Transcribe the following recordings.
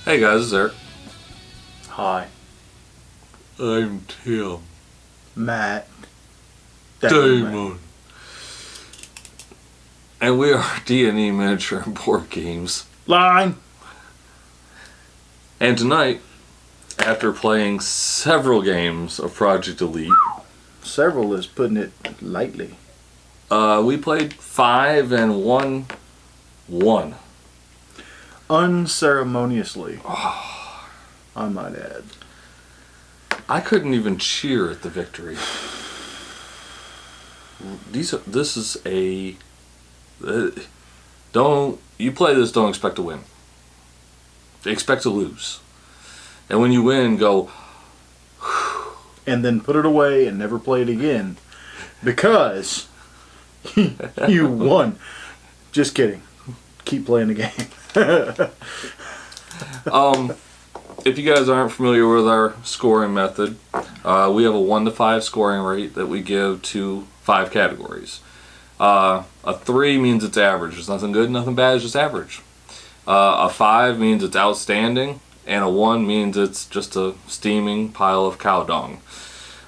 Hey guys, it's Eric. Hi. I'm Tim. Matt. Damon. And we are D&E Miniature and Board Games. Line. And tonight, after playing several games of Project Elite, Several is putting it lightly. we played 5 and won. Unceremoniously. I might add. I couldn't even cheer at the victory. This is a... don't expect to win. Expect to lose. And when you win, go... And then put it away and never play it again. Because you won. Just kidding. Keep playing the game. If you guys aren't familiar with our scoring method, we have a 1 to 5 scoring rate that we give to 5 categories. A 3 means it's average. There's nothing good, nothing bad, it's just average. A 5 means it's outstanding, and a 1 means it's just a steaming pile of cow dung.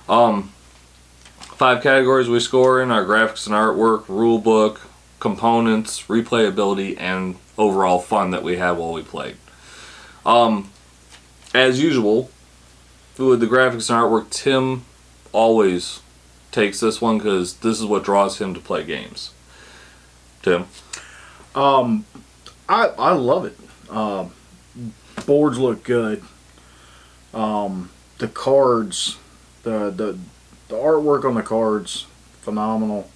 5 categories we score in are graphics and artwork, rulebook, components, replayability, and overall fun that we had while we played. As usual, with the graphics and artwork, Tim always takes this one because this is what draws him to play games. Tim? I love it. Boards look good. The cards, the artwork on the cards, phenomenal.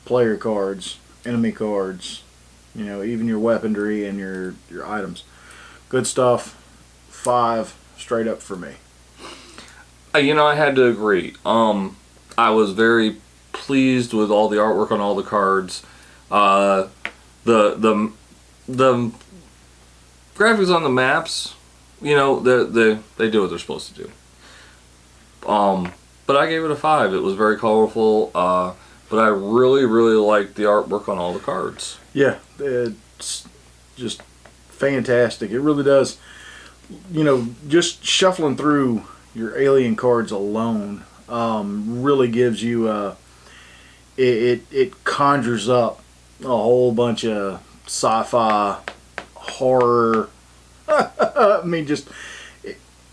Player cards, enemy cards, even your weaponry and your items. Good stuff. 5 straight up for me. I had to agree. I was very pleased with all the artwork on all the cards. The graphics on the maps, they do what they're supposed to do. But I gave it a 5. It was very colorful. But I really, really liked the artwork on all the cards. Yeah, it's just fantastic. It really does. Just shuffling through your alien cards alone really gives you it conjures up a whole bunch of sci-fi, horror. I mean, just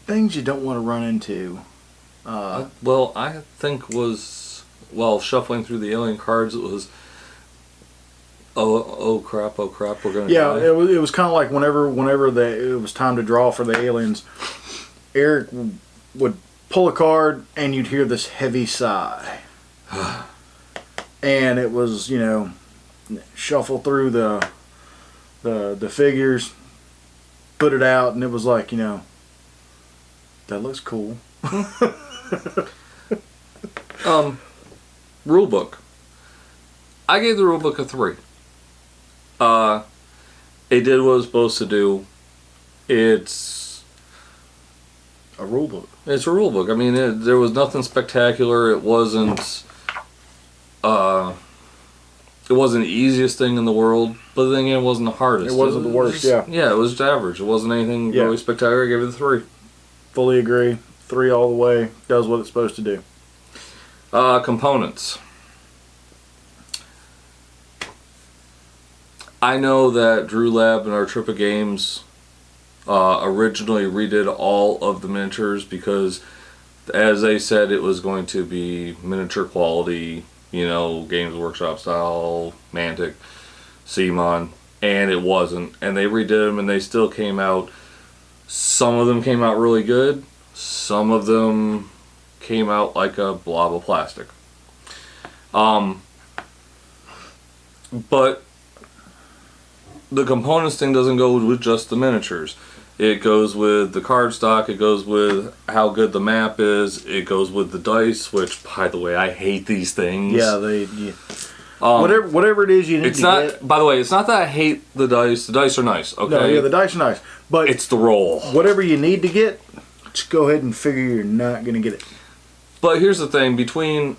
things you don't want to run into. Well, I think while shuffling through the alien cards, it was oh crap, we're gonna die. It was kind of like whenever it was time to draw for the aliens, Eric would pull a card and you'd hear this heavy sigh. And it was, shuffle through the figures, put it out, and it was like, that looks cool. Rulebook. I gave the rulebook a 3. It did what it was supposed to do. It's a rulebook. It's a rulebook. I mean, there was nothing spectacular. It wasn't the easiest thing in the world, but then again, it wasn't the hardest. It wasn't the worst. Yeah, it was just average. It wasn't anything really spectacular. I gave it a 3. Fully agree. 3 all the way. Does what it's supposed to do. Components. I know that Drawlab and Artipia Games originally redid all of the miniatures because, as they said, it was going to be miniature quality, Games Workshop style, Mantic, Simon, and it wasn't. And they redid them and they still came out. Some of them came out really good. Some of them came out like a blob of plastic. But the components thing doesn't go with just the miniatures. It goes with the cardstock, it goes with how good the map is, it goes with the dice, which, by the way, I hate these things. Yeah, whatever it is you need to get. By the way, it's not that I hate the dice. The dice are nice, okay? No, the dice are nice. But it's the roll. Whatever you need to get, just go ahead and figure you're not going to get it. But here's the thing, between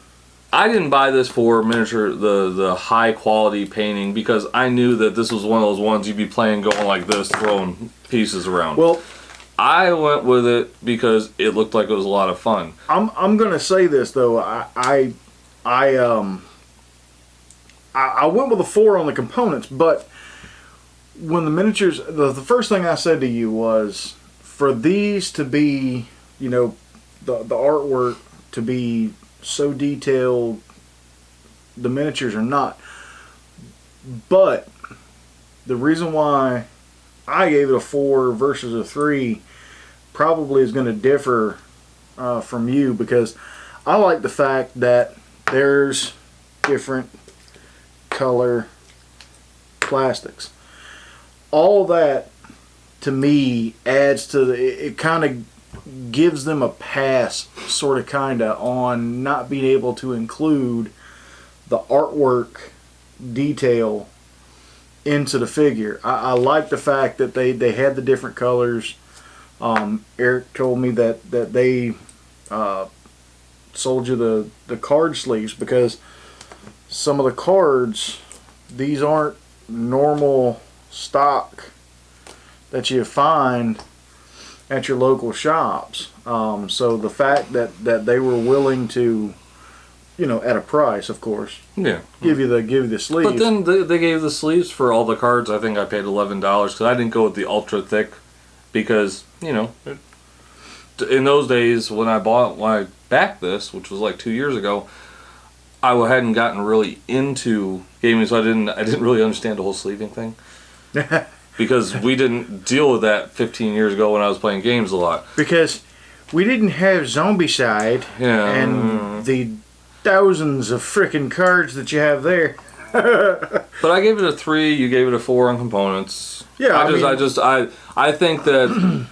I didn't buy this for miniature, the high quality painting, because I knew that this was one of those ones you'd be playing going like this, throwing pieces around. Well, I went with it because it looked like it was a lot of fun. I'm gonna say this though. I went with a 4 on the components, but when the miniatures, the first thing I said to you was, for these to be, you know, the artwork to be so detailed, the miniatures are not. But the reason why I gave it a 4 versus a 3 probably is going to differ from you, because I like the fact that there's different color plastics. All that to me adds to it kind of gives them a pass, sort of kinda, on not being able to include the artwork detail into the figure. I like the fact that they had the different colors. Eric told me that they sold you the card sleeves, because some of the cards, these aren't normal stock that you find at your local shops. So the fact that they were willing to, you know, at a price, of course, give you the sleeves. But then they gave the sleeves for all the cards. I think I paid $11 because I didn't go with the ultra thick, because, you know, in those days when I backed this, which was like 2 years ago, I hadn't gotten really into gaming, so I didn't really understand the whole sleeving thing. Because we didn't deal with that 15 years ago when I was playing games a lot. Because we didn't have Zombicide and the thousands of frickin' cards that you have there. But I gave it a 3. You gave it a 4 on components. Yeah, I think that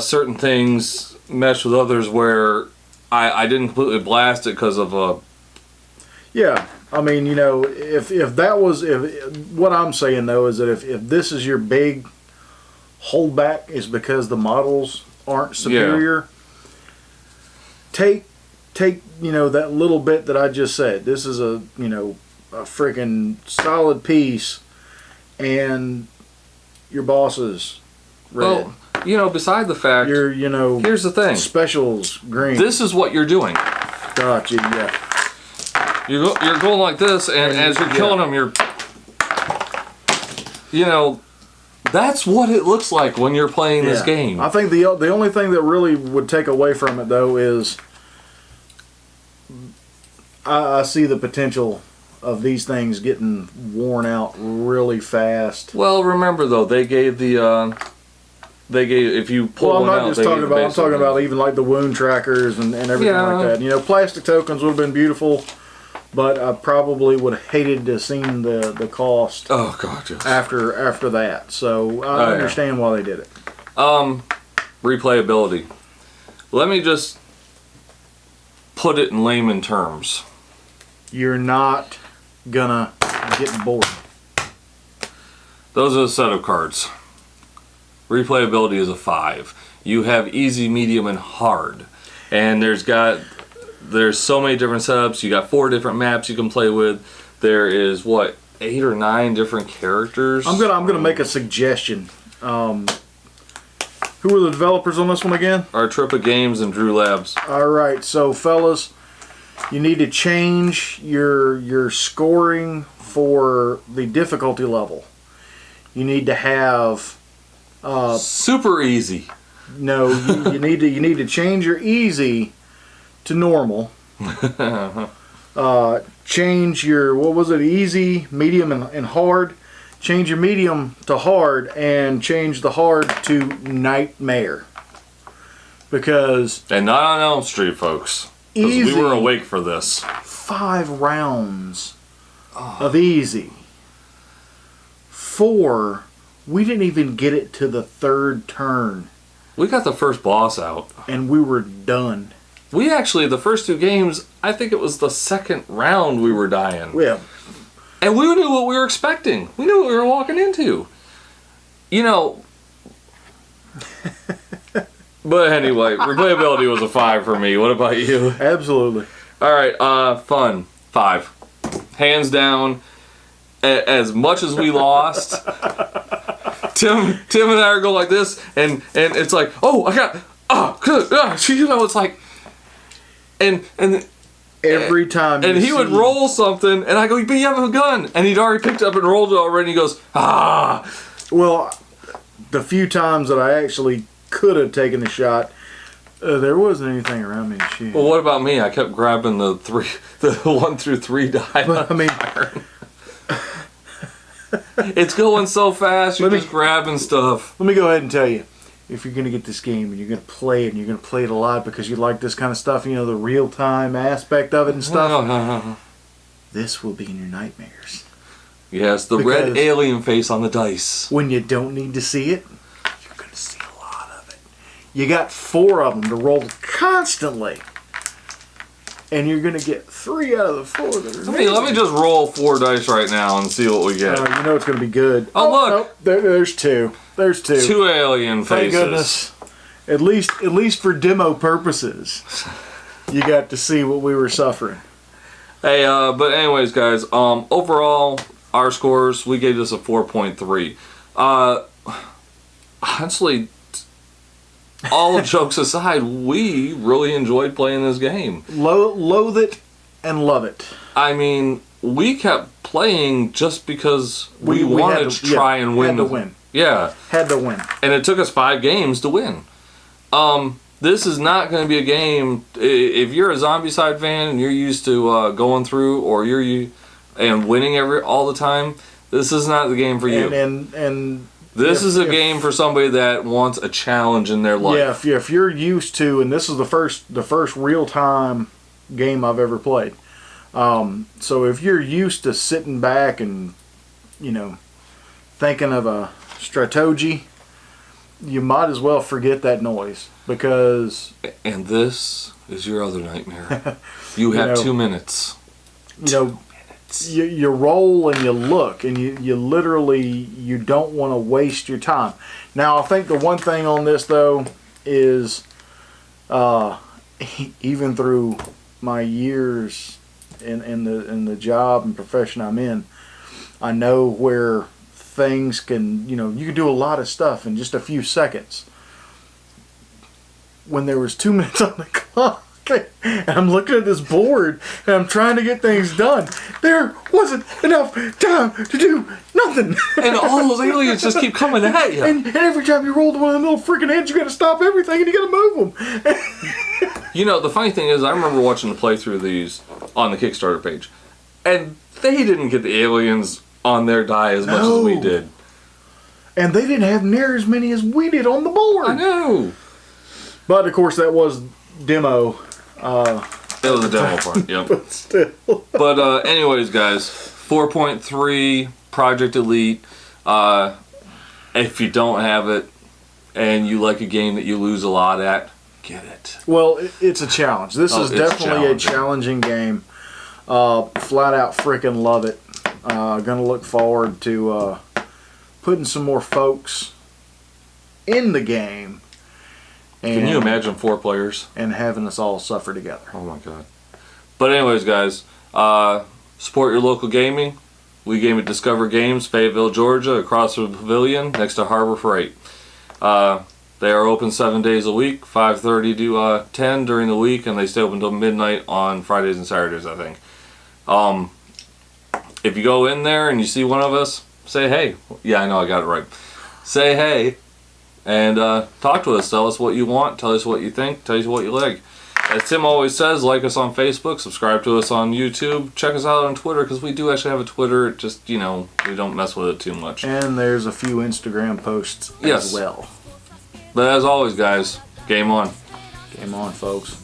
certain things mesh with others where I didn't completely blast it because of a. Yeah, I mean, you know, if that was, what I'm saying though is that if this is your big holdback is because the models aren't superior, take you know, that little bit that I just said. This is a, you know, a freaking solid piece, and your boss's red. Well, you know, beside the fact, you know, here's the thing. Specials green. This is what you're doing. Gotcha. Yeah. You're going like this, and as you're killing them, you know, that's what it looks like when you're playing this game. I think the only thing that really would take away from it though is I see the potential of these things getting worn out really fast. Well, remember though, they gave if you pull one out. I'm talking about even like the wound trackers and everything like that. You know, plastic tokens would have been beautiful, but I probably would have hated to have seen the cost. Oh God, yes. After that, so I understand why they did it. Replayability. Let me just put it in layman terms. You're not gonna get bored. Those are a set of cards. Replayability is a 5. You have easy, medium, and hard, and there's so many different setups. You got 4 different maps you can play with. There is 8 or 9 different characters. I'm gonna make a suggestion. Who are the developers on this one again? Artipia Games and Drawlab. All right, so fellas, you need to change your scoring for the difficulty level. You need to have super easy. No, you need to change your easy to normal. Change your, what was it, easy, medium, and hard. Change your medium to hard, and change the hard to nightmare. And not on Elm Street, folks. Easy. We were awake for this. 5 rounds of easy. 4, we didn't even get it to the 3rd turn. We got the first boss out. And we were done. We actually, the first 2 games, I think it was the 2nd round we were dying. Yeah. And we knew what we were expecting. We knew what we were walking into. You know. But anyway, replayability was a 5 for me. What about you? Absolutely. All right, fun. 5. Hands down. As much as we lost, Tim and I are going like this, and it's like, oh, I got, you know, it's like, and every time. And he would roll something, and I go, but you have a gun, and he'd already picked it up and rolled it already. And he goes, ah. Well, the few times that I actually could have taken a shot, there wasn't anything around me to shoot. Well, what about me? I kept grabbing the 1 through 3 die. But, I mean, it's going so fast. You're just grabbing stuff. Let me go ahead and tell you, if you're going to get this game and you're going to play it and you're going to play it a lot because you like this kind of stuff, you know, the real-time aspect of it and stuff, this will be in your nightmares. Yes, the red alien face on the dice. When you don't need to see it, you're going to see a lot of it. You got 4 of them to roll constantly. And you're going to get 3 out of the 4 that are let me just roll 4 dice right now and see what we get. You know it's going to be good. Oh, look. Nope, there's 2. There's 2. 2 alien faces. Thank goodness. At least for demo purposes, you got to see what we were suffering. Hey, but anyways, guys, overall, our scores, we gave this a 4.3. Honestly, all jokes aside, we really enjoyed playing this game. Loathe it and love it. I mean, we kept playing just because we wanted to try and win. Had to win. Yeah. Had to win. And it took us 5 games to win. This is not going to be a game, if you're a Zombicide fan and you're used to going through or and winning all the time, this is not the game for you. And this is a game for somebody that wants a challenge in their life. Yeah, if you're used to, and this is the first real-time game I've ever played. So if you're used to sitting back and, you know, thinking of a strategy, you might as well forget that noise because... And this is your other nightmare. You have 2 minutes. You know, you roll and you look and you literally, you don't want to waste your time. Now, I think the one thing on this, though, is even through my years in the job and profession I'm in, I know where things can, you know, you can do a lot of stuff in just a few seconds. When there was 2 minutes on the clock, and I'm looking at this board and I'm trying to get things done, there wasn't enough time to do nothing. And all those aliens just keep coming at you. And every time you roll to one of the little freaking heads, you got to stop everything and you got to move them. You know, the funny thing is, I remember watching the playthrough of these on the Kickstarter page, and they didn't get the aliens on their die as much as we did. And they didn't have near as many as we did on the board. I know. But of course, that was demo. It was a demo part, yep. But still. But anyways, guys, 4.3 Project Elite. If you don't have it and you like a game that you lose a lot at, get it. Well, it's a challenge. This is definitely a challenging game. Flat out freaking love it. Gonna look forward to putting some more folks in the game. Can you imagine 4 players? And having us all suffer together. Oh my god. But anyways, guys, support your local gaming. We game at Discover Games, Fayetteville, Georgia, across from the Pavilion, next to Harbor Freight. They are open 7 days a week, 5:30 to 10 during the week, and they stay open until midnight on Fridays and Saturdays, I think. If you go in there and you see one of us, say hey. Yeah, I know, I got it right. Say hey. And talk to us. Tell us what you want. Tell us what you think. Tell us what you like. As Tim always says, like us on Facebook. Subscribe to us on YouTube. Check us out on Twitter, because we do actually have a Twitter. It just, you know, we don't mess with it too much. And there's a few Instagram posts as well. But as always, guys, game on. Game on, folks.